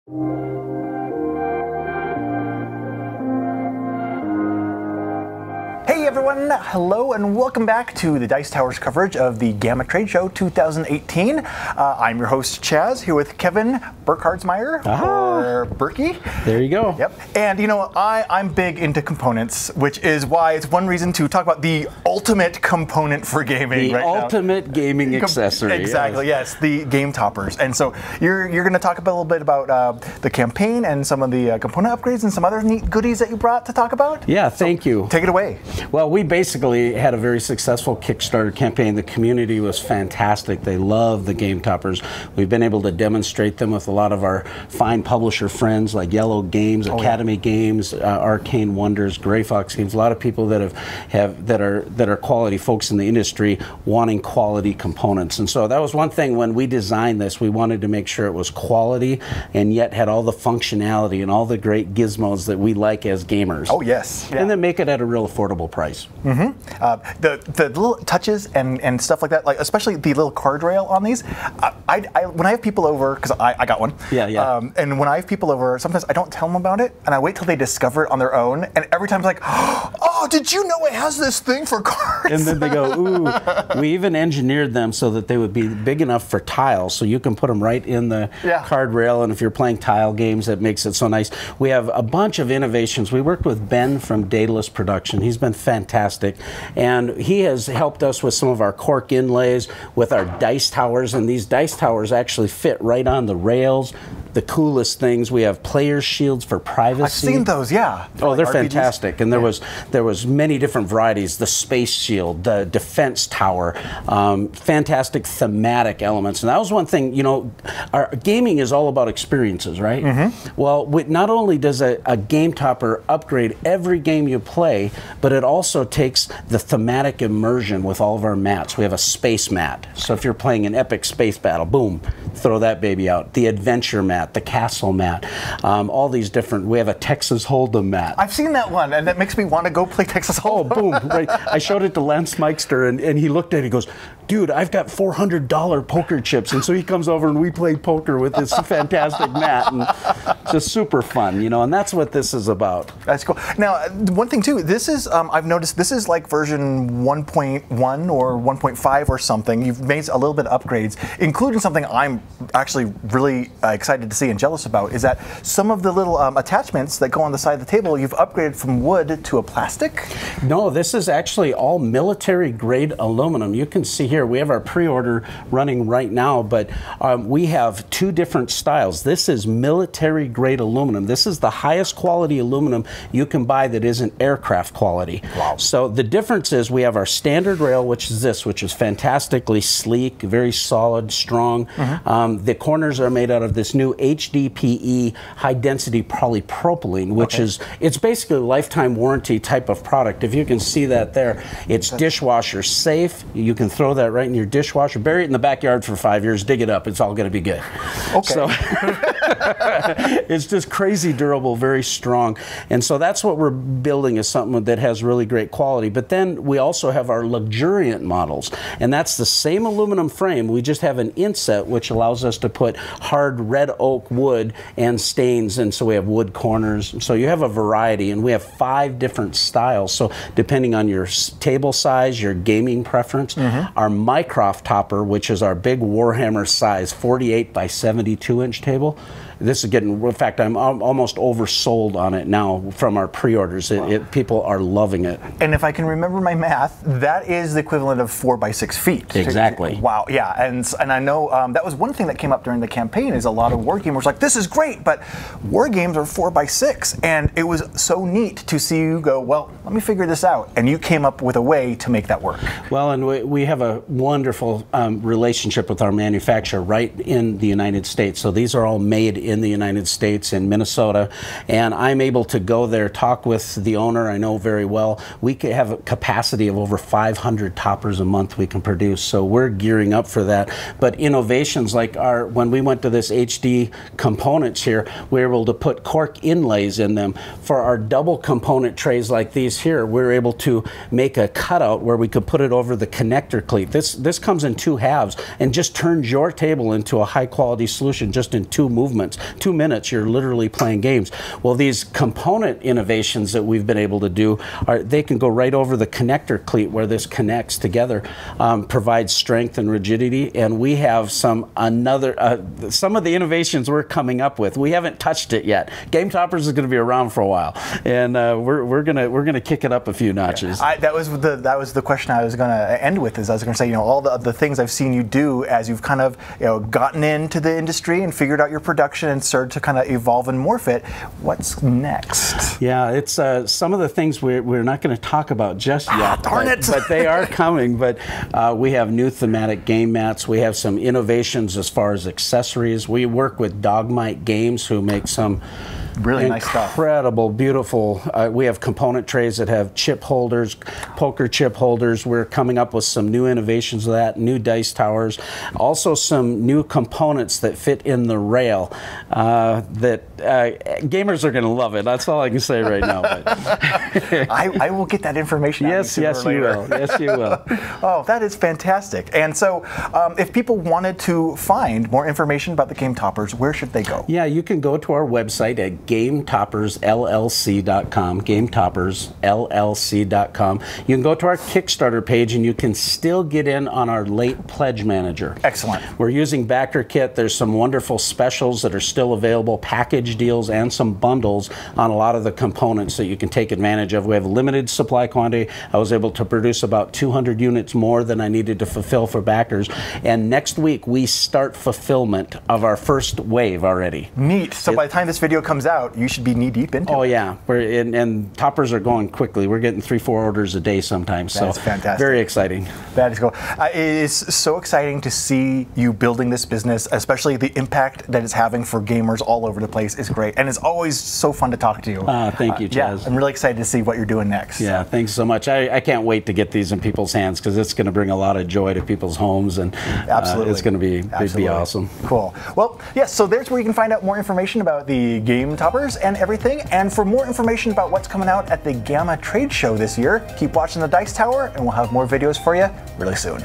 Hey everyone, hello and welcome back to the Dice Tower's coverage of the GAMA Trade Show 2018. I'm your host Chaz, here with Kevin Burkhardsmeyer, or Berkey. There you go. Yep. And you know, I'm big into components, which is why it's one reason to talk about the ultimate component for gaming right now. The ultimate gaming accessory. Exactly, yes, the game toppers. And so you're going to talk a little bit about the campaign and some of the component upgrades and some other neat goodies that you brought to talk about. Yeah, thank you. Take it away. Well, we basically had a very successful Kickstarter campaign. The community was fantastic. They love the game toppers. We've been able to demonstrate them with a lot of our fine publisher friends like Yellow Games, Academy Games, Arcane Wonders, Gray Fox Games. A lot of people that that are quality folks in the industry wanting quality components. And so that was one thing when we designed this. We wanted to make sure it was quality and yet had all the functionality and all the great gizmos that we like as gamers. Oh yes. Yeah. And then make it at a real affordable price. Mm-hmm. The little touches and stuff like that, like especially the little card rail on these. When I have people over, because I got one. Yeah. And when I have people over, sometimes I don't tell them about it, and I wait till they discover it on their own. And every time it's like, oh, did you know it has this thing for cards? And then they go, ooh. We even engineered them so that they would be big enough for tiles, so you can put them right in the card rail. And if you're playing tile games, that makes it so nice. We have a bunch of innovations. We worked with Ben from Daedalus Production. He's been fantastic, and he has helped us with some of our cork inlays, with our dice towers, and these dice towers actually fit right on the rails. The coolest things, we have player shields for privacy. I've seen those, yeah. Oh, they're fantastic, and there was many different varieties. The space shield, the defense tower, fantastic thematic elements. And that was one thing, you know, our gaming is all about experiences, right? Mm-hmm. Well, not only does a game topper upgrade every game you play, but it also takes the thematic immersion with all of our mats. We have a space mat, so if you're playing an epic space battle, boom, throw that baby out. The adventure mat, the castle mat, all these different. We have a Texas Hold'em mat. I've seen that one, and that makes me want to go play Texas Hold'em. Oh, boom! Right. I showed it to Lance Meister, and he looked at it. He goes, "Dude, I've got $400 poker chips," and so he comes over and we play poker with this fantastic mat, and it's just super fun, you know. And that's what this is about. That's cool. Now, one thing too. This is I've noticed this is like version 1.1 or 1.5 or something. You've made a little bit of upgrades, including something I'm actually really excited to see and jealous about, is that some of the little attachments that go on the side of the table, you've upgraded from wood to a plastic? No, this is actually all military grade aluminum. You can see here, we have our pre-order running right now, but we have two different styles. This is military grade aluminum. This is the highest quality aluminum you can buy that isn't aircraft quality. Wow. So the difference is we have our standard rail, which is this, which is fantastically sleek, very solid, strong. Mm-hmm. The corners are made out of this new HDPE high density polypropylene, which is, it's basically a lifetime warranty type of product. If you can see that there, it's dishwasher safe. You can throw that right in your dishwasher, bury it in the backyard for 5 years, dig it up, it's all going to be good. Okay. So it's just crazy durable, very strong. And so that's what we're building, is something that has really great quality. But then we also have our luxuriant models, and that's the same aluminum frame. We just have an inset which allows us to put hard red oak wood and stains, and so we have wood corners. So you have a variety, and we have 5 different styles. So depending on your table size, your gaming preference, our Mycroft Topper, which is our big Warhammer size 48 by 72 inch table. This is getting, in fact, I'm almost oversold on it now from our pre-orders. People are loving it. And if I can remember my math, that is the equivalent of 4 by 6 feet. Exactly. Wow, yeah, and I know that was one thing that came up during the campaign, is a lot of war gamers like, this is great, but war games are 4 by 6, and it was so neat to see you go, well, let me figure this out, and you came up with a way to make that work. Well, and we have a wonderful relationship with our manufacturer right in the United States. So these are all made in the United States, in Minnesota, and I'm able to go there, talk with the owner I know very well. We could have a capacity of over 500 toppers a month we can produce, so we're gearing up for that. But innovations like when we went to this HD components here, we were able to put cork inlays in them. For our double component trays like these here, we're able to make a cutout where we could put it over the connector cleat. This comes in 2 halves and just turns your table into a high quality solution just in 2 movements. 2 minutes, you're literally playing games. Well, these component innovations that we've been able to do, they can go right over the connector cleat where this connects together, provides strength and rigidity, and we have some of the innovations we're coming up with. We haven't touched it yet. Game Toppers is going to be around for a while, and we're gonna kick it up a few notches. That was the question I was going to end with. Is I was going to say, all the things I've seen you do as you've kind of gotten into the industry and figured out your production and started to kind of evolve and morph it. What's next? Yeah, it's some of the things we're not going to talk about just yet. Darn it! But they are coming. But we have new thematic game mats. We have some innovations as far as accessories. We work with Dogmite Games, who make some really nice stuff. Incredible, beautiful. We have component trays that have chip holders, poker chip holders. We're coming up with some new innovations of that, new dice towers. Also some new components that fit in the rail that gamers are going to love it. That's all I can say right now. But I will get that information out. Yes, you will. Yes, you will. Oh, that is fantastic. And so if people wanted to find more information about the Game Toppers, where should they go? Yeah, you can go to our website at GameToppersLLC.com, GameToppersLLC.com. You can go to our Kickstarter page and you can still get in on our late pledge manager. Excellent. We're using Backer Kit. There's some wonderful specials that are still available, package deals and some bundles on a lot of the components that you can take advantage of. We have a limited supply quantity. I was able to produce about 200 units more than I needed to fulfill for backers. And next week we start fulfillment of our first wave already. Neat. So by the time this video comes out, you should be knee deep into it. Oh yeah, and toppers are going quickly. We're getting 3-4 orders a day sometimes. That's fantastic. Very exciting. That is cool. It is so exciting to see you building this business, especially the impact that it's having for gamers all over the place is great. And it's always so fun to talk to you. Thank you, Chaz. Yeah, I'm really excited to see what you're doing next. Yeah, thanks so much. I can't wait to get these in people's hands because it's going to bring a lot of joy to people's homes, and absolutely, it's going to be awesome. Cool. Well, yes, so there's where you can find out more information about the Game Toppers and everything. And for more information about what's coming out at the GAMA trade show this year, keep watching the Dice Tower, and we'll have more videos for you really soon.